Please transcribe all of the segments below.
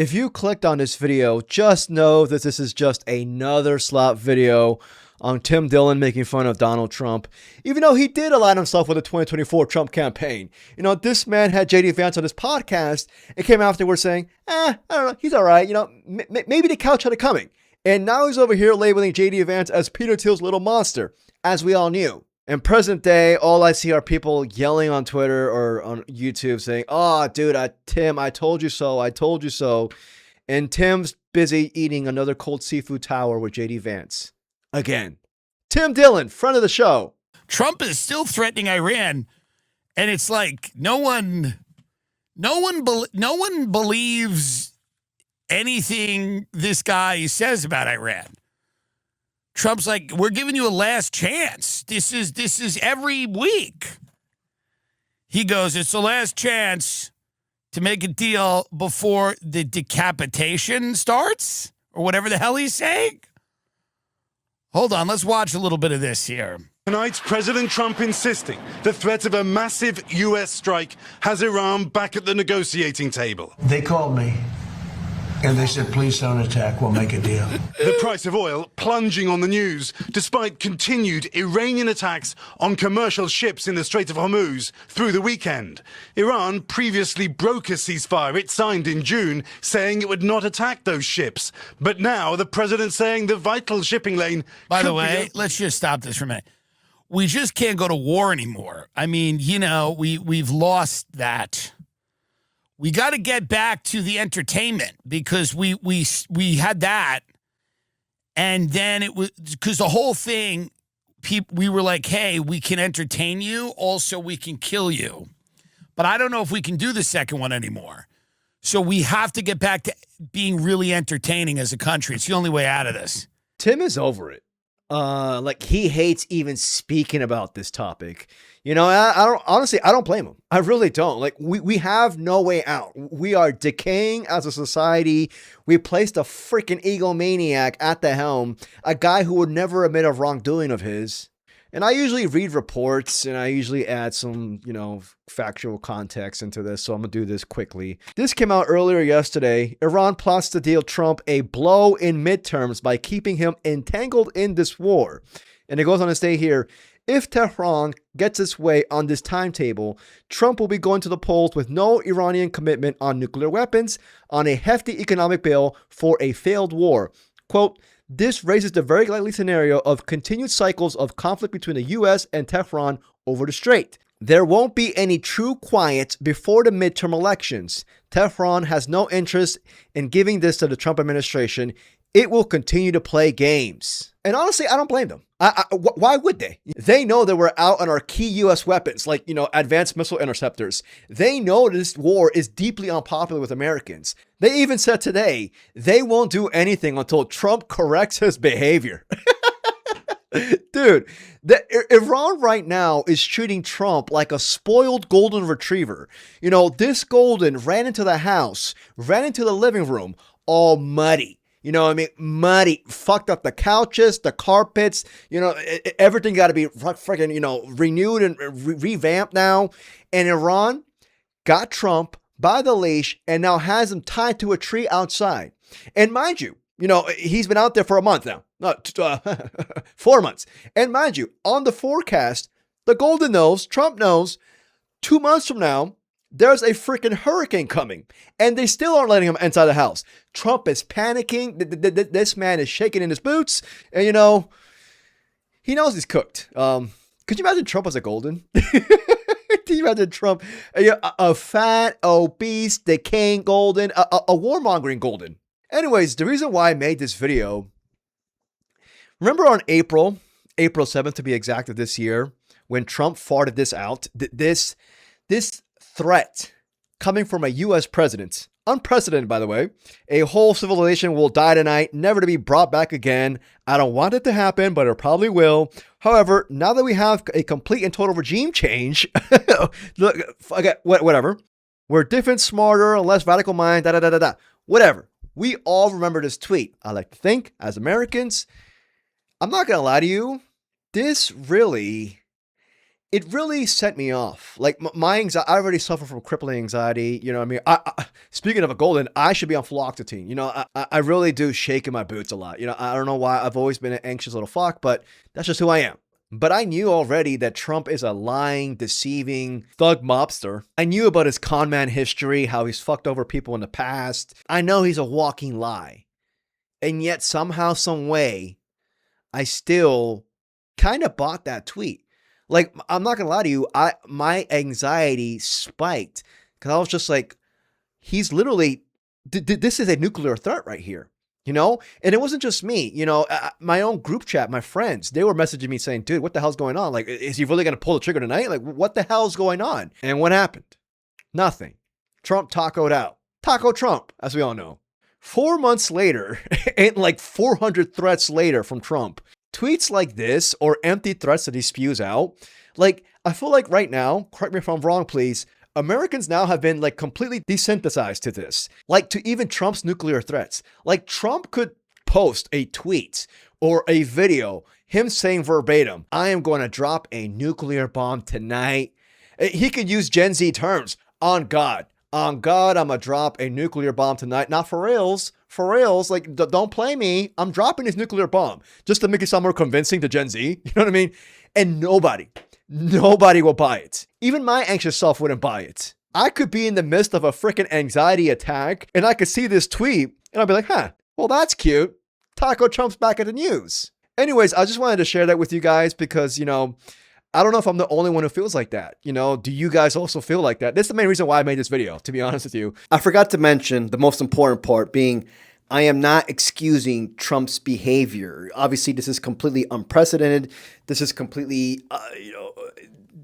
If you clicked on this video, just know that this is just another slop video on Tim Dillon making fun of Donald Trump, even though he did align himself with the 2024 Trump campaign. You know, this man had JD Vance on his podcast and came afterwards saying, I don't know, he's all right. You know, maybe the couch had it coming. And now he's over here labeling JD Vance as Peter Thiel's little monster, as we all knew. In present day, all I see are people yelling on Twitter or on YouTube saying, oh, dude, Tim, I told you so. I told you so. And Tim's busy eating another cold seafood tower with JD Vance. Again, Tim Dillon, friend of the show. Trump is still threatening Iran. And it's like no one believes anything this guy says about Iran. Trump's like, we're giving you a last chance. This is every week. He goes, it's the last chance to make a deal before the decapitation starts, or whatever the hell he's saying. Hold on, let's watch a little bit of this here. Tonight, President Trump insisting the threat of a massive U.S. strike has Iran back at the negotiating table. They called me. And they said, please don't attack, we'll make a deal. The price of oil plunging on the news, despite continued Iranian attacks on commercial ships in the Strait of Hormuz through the weekend. Iran previously broke a ceasefire it signed in June, saying it would not attack those ships. But now the president saying the vital shipping lane... By the way, let's just stop this for a minute. We just can't go to war anymore. I mean, you know, we've lost that. We got to get back to the entertainment because we had that, and then it was because the whole thing, we were like, hey, we can entertain you, also we can kill you, but I don't know if we can do the second one anymore. So we have to get back to being really entertaining as a country. It's the only way out of this. Tim is over it. Like he hates even speaking about this topic. You know, I don't blame him. I really don't. Like we have no way out. We are decaying as a society. We placed a freaking egomaniac at the helm, a guy who would never admit of wrongdoing of his. And I usually read reports and I usually add some, you know, factual context into this. So I'm going to do this quickly. This came out earlier yesterday. Iran plots to deal Trump a blow in midterms by keeping him entangled in this war. And it goes on to say here, if Tehran gets its way on this timetable, Trump will be going to the polls with no Iranian commitment on nuclear weapons, on a hefty economic bill for a failed war. Quote, this raises the very likely scenario of continued cycles of conflict between the U.S. and Tehran over the strait. There won't be any true quiet before the midterm elections. Tehran has no interest in giving this to the Trump administration. It will continue to play games. And honestly, I don't blame them. Why would they? They know that we're out on our key U.S. weapons, like, you know, advanced missile interceptors. They know this war is deeply unpopular with Americans. They even said today they won't do anything until Trump corrects his behavior. Dude, Iran right now is treating Trump like a spoiled golden retriever. You know, this golden ran into the house, ran into the living room, all muddy. You know what I mean? Muddy, fucked up the couches, the carpets, you know, everything got to be freaking, you know, renewed and revamped now. And Iran got Trump by the leash and now has him tied to a tree outside. And mind you, you know, he's been out there for a month now, 4 months. And mind you, on the forecast, the Golden knows, Trump knows, 2 months from now, there's a freaking hurricane coming, and they still aren't letting him inside the house. Trump is panicking. This man is shaking in his boots, and you know, he knows he's cooked. Could you imagine Trump as a golden? Can you imagine Trump, a fat, obese, decaying golden, a warmongering golden? Anyways, the reason why I made this video, remember on April 7th to be exact of this year, when Trump farted this out, this threat coming from a U.S. president, unprecedented, by the way. A whole civilization will die tonight, never to be brought back again. I don't want it to happen, but it probably will. However, now that we have a complete and total regime change, look, okay, whatever. We're different, smarter, less radical mind, whatever. We all remember this tweet. I like to think, as Americans, I'm not going to lie to you, this really it really set me off. Like my anxiety, I already suffer from crippling anxiety. You know what I mean? Speaking of a golden, I should be on fluoxetine. You know, I really do shake in my boots a lot. You know, I don't know why. I've always been an anxious little fuck, but that's just who I am. But I knew already that Trump is a lying, deceiving thug mobster. I knew about his con man history, how he's fucked over people in the past. I know he's a walking lie. And yet somehow, some way, I still kind of bought that tweet. Like, I'm not gonna lie to you, my anxiety spiked because I was just like, he's literally, this is a nuclear threat right here, you know? And it wasn't just me, you know, my own group chat, my friends, they were messaging me saying, dude, what the hell's going on? Like, is he really gonna pull the trigger tonight? Like, what the hell's going on? And what happened? Nothing. Trump tacoed out. Taco Trump, as we all know. 4 months later, and like 400 threats later from Trump, tweets like this or empty threats that he spews out, like, I feel like right now, correct me if I'm wrong, please, Americans now have been like completely desensitized to this, like to even Trump's nuclear threats. Like Trump could post a tweet or a video, him saying verbatim, I am going to drop a nuclear bomb tonight. He could use Gen Z terms, on God, I'm going to drop a nuclear bomb tonight. Not for reals. For reals, like, don't play me. I'm dropping this nuclear bomb just to make it sound more convincing to Gen Z. You know what I mean? And nobody will buy it. Even my anxious self wouldn't buy it. I could be in the midst of a freaking anxiety attack and I could see this tweet and I'd be like, huh, well, that's cute. Taco Trump's back at the news. Anyways, I just wanted to share that with you guys because, you know, I don't know if I'm the only one who feels like that. You know, do you guys also feel like that? This is the main reason why I made this video, to be honest with you. I forgot to mention the most important part being I am not excusing Trump's behavior. Obviously, this is completely unprecedented. This is completely,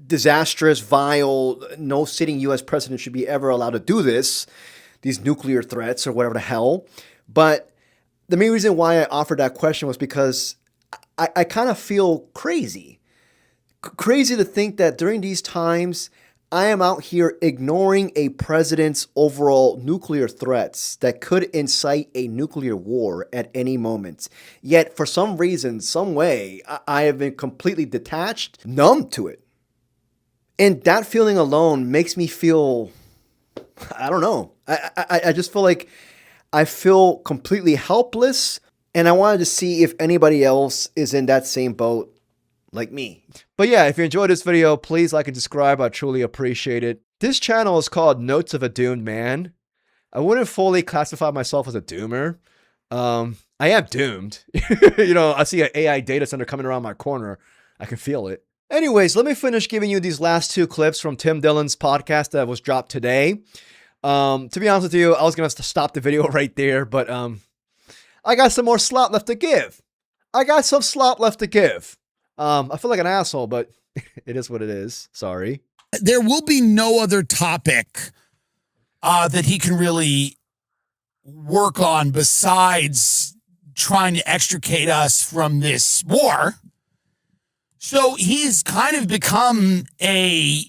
disastrous, vile. No sitting U.S. president should be ever allowed to do this, these nuclear threats or whatever the hell. But the main reason why I offered that question was because I kind of feel crazy. Crazy to think that during these times, I am out here ignoring a president's overall nuclear threats that could incite a nuclear war at any moment. Yet, for some reason, some way, I have been completely detached, numb to it. And that feeling alone makes me feel, I don't know. I just feel like I feel completely helpless. And I wanted to see if anybody else is in that same boat like me. But yeah, if you enjoyed this video, please like and subscribe. I truly appreciate it. This channel is called Notes of a Doomed Man. I wouldn't fully classify myself as a doomer. I am doomed. You know, I see an AI data center coming around my corner. I can feel it. Anyways, let me finish giving you these last two clips from Tim Dillon's podcast that was dropped today. To be honest with you, I was going to stop the video right there, but I got some more slop left to give. I feel like an asshole, but it is what it is. Sorry. There will be no other topic that he can really work on besides trying to extricate us from this war. So he's kind of become a,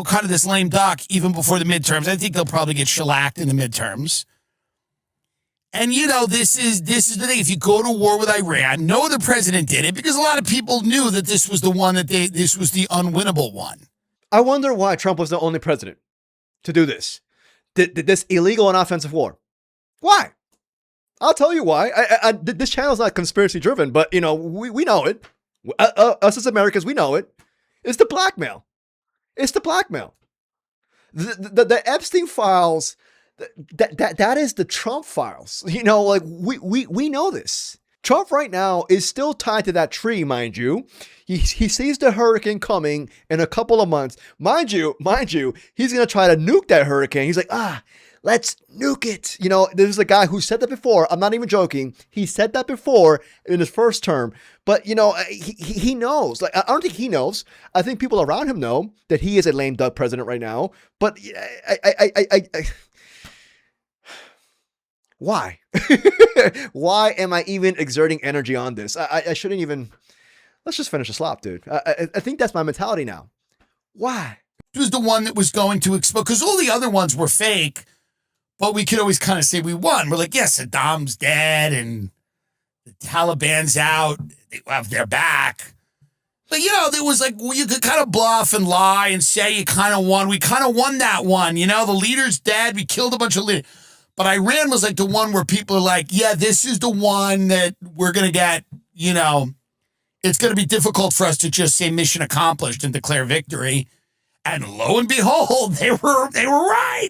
kind of this lame duck even before the midterms. I think they'll probably get shellacked in the midterms. And, this is the thing. If you go to war with Iran, no other president did it because a lot of people knew that this was the one this was the unwinnable one. I wonder why Trump was the only president to do this. This illegal and offensive war. Why? I'll tell you why. This channel is not conspiracy driven, but, we know it. Us as Americans, we know it. It's the blackmail. The Epstein files. That is the Trump files. We know this. Trump right now is still tied to that tree, mind you. He sees the hurricane coming in a couple of months. Mind you, he's going to try to nuke that hurricane. He's like, let's nuke it. There's a guy who said that before. I'm not even joking. He said that before in his first term. But, he knows. Like, I don't think he knows. I think people around him know that he is a lame duck president right now. But why? Why am I even exerting energy on this? I shouldn't even. Let's just finish the slop, dude. I think that's my mentality now. Why? It was the one that was going to explode because all the other ones were fake, but we could always kind of say we won. We're like, yes, Saddam's dead and the Taliban's out. They have their back. But, there was like, well, you could kind of bluff and lie and say you kind of won. We kind of won that one. The leader's dead. We killed a bunch of leaders. But Iran was like the one where people are like, yeah, this is the one that we're going to get, it's going to be difficult for us to just say mission accomplished and declare victory. And lo and behold, they were right.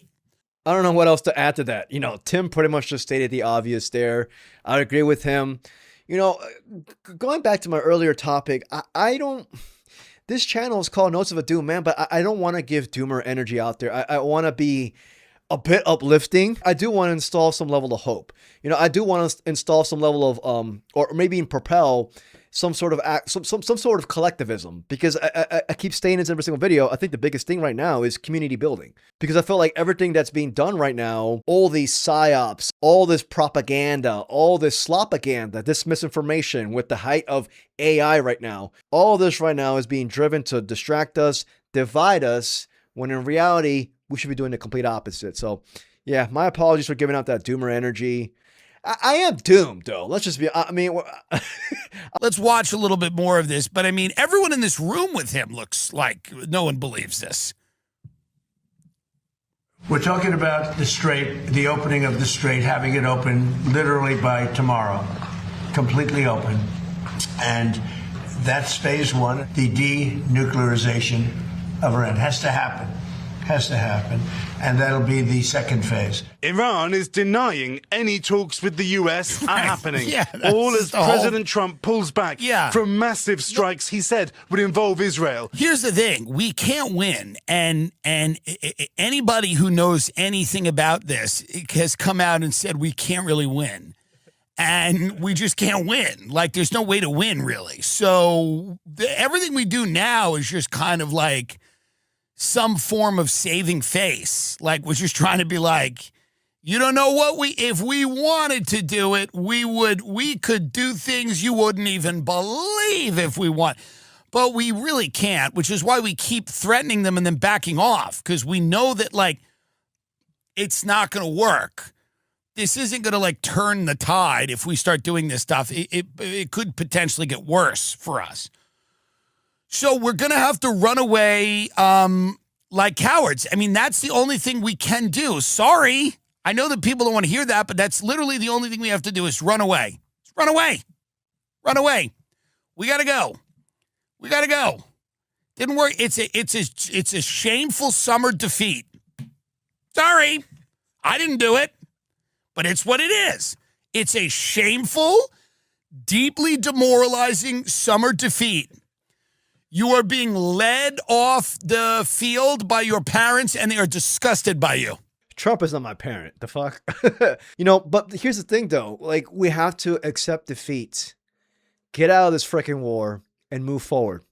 I don't know what else to add to that. Tim pretty much just stated the obvious there. I agree with him. Going back to my earlier topic, I don't, this channel is called Notes of a Doom Man, but I don't want to give doomer energy out there. I want to be a bit uplifting. I do want to install some level of hope. I do want to install some level of, or maybe even propel some sort of some sort of collectivism, because I keep saying this in every single video. I think the biggest thing right now is community building, because I feel like everything that's being done right now, all these psyops, all this propaganda, all this slopaganda, this misinformation with the height of AI right now, all this right now is being driven to distract us, divide us, when in reality, we should be doing the complete opposite. So yeah, my apologies for giving out that doomer energy. I am doomed, though. Let's just be, let's watch a little bit more of this. But everyone in this room with him looks like no one believes this. We're talking about the strait, the opening of the strait, having it open literally by tomorrow, completely open. And that's phase one. The denuclearization of Iran has to happen. And that'll be the second phase. Iran is denying any talks with the US are happening. Yeah, all as President Trump pulls back from massive strikes he said would involve Israel. Here's the thing. We can't win. And anybody who knows anything about this has come out and said we can't really win. And we just can't win. Like, there's no way to win, really. So everything we do now is just kind of like some form of saving face. Like, we're just trying to be like, you don't know what if we wanted to do it, we could do things you wouldn't even believe if we want. But we really can't, which is why we keep threatening them and then backing off, because we know that, like, it's not going to work. This isn't going to, like, turn the tide if we start doing this stuff. It could potentially get worse for us. So we're going to have to run away like cowards. That's the only thing we can do. Sorry. I know that people don't want to hear that, but that's literally the only thing we have to do is run away. Run away. Run away. We got to go. We got to go. Didn't work. It's a shameful summer defeat. Sorry. I didn't do it, but it's what it is. It's a shameful, deeply demoralizing summer defeat. You are being led off the field by your parents, and they are disgusted by you. Trump is not my parent. The fuck? But here's the thing, though. Like, we have to accept defeat, get out of this freaking war, and move forward.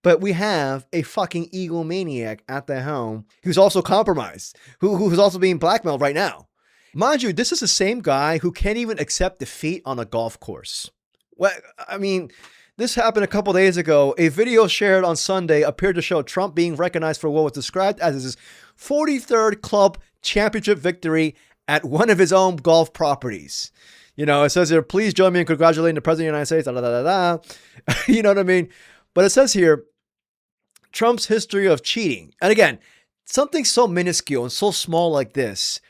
But we have a fucking egomaniac at the helm who's also compromised, who's also being blackmailed right now. Mind you, this is the same guy who can't even accept defeat on a golf course. Well, this happened a couple days ago. A video shared on Sunday appeared to show Trump being recognized for what was described as his 43rd club championship victory at one of his own golf properties. It says here, please join me in congratulating the President of the United States. Da, da, da, da. You know what I mean? But it says here, Trump's history of cheating. And again, something so minuscule and so small like this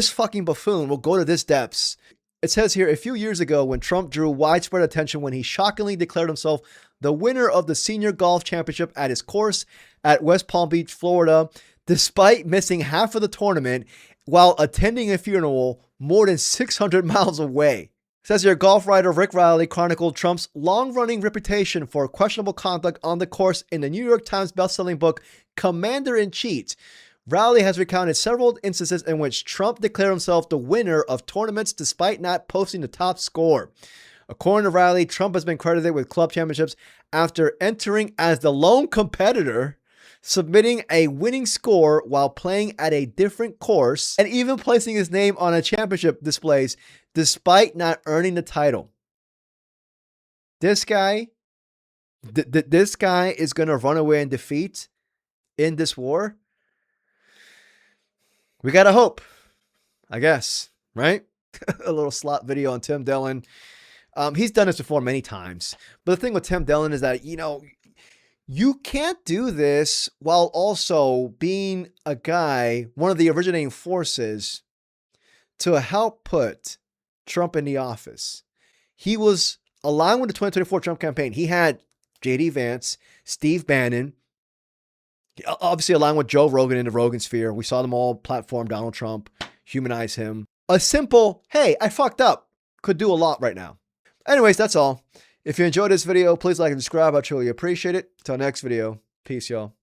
fucking buffoon will go to this depths. It says here, a few years ago when Trump drew widespread attention when he shockingly declared himself the winner of the senior golf championship at his course at West Palm Beach, Florida, despite missing half of the tournament while attending a funeral more than 600 miles away. It says here, golf writer Rick Riley chronicled Trump's long-running reputation for questionable conduct on the course in the New York Times bestselling book, Commander-in-Chief. Riley has recounted several instances in which Trump declared himself the winner of tournaments despite not posting the top score. According to Riley, Trump has been credited with club championships after entering as the lone competitor, submitting a winning score while playing at a different course, and even placing his name on a championship displays despite not earning the title. This guy is going to run away in defeat in this war. We got to hope, I guess, right? A little slot video on Tim Dillon. He's done this before many times. But the thing with Tim Dillon is that, you can't do this while also being a guy, one of the originating forces to help put Trump in the office. He was aligned with the 2024 Trump campaign. He had J.D. Vance, Steve Bannon, obviously aligned with Joe Rogan in the Rogan sphere. We saw them all platform Donald Trump, humanize him. A simple, hey, I fucked up, could do a lot right now. Anyways, that's all. If you enjoyed this video, please like and subscribe. I truly appreciate it. Till next video. Peace, y'all.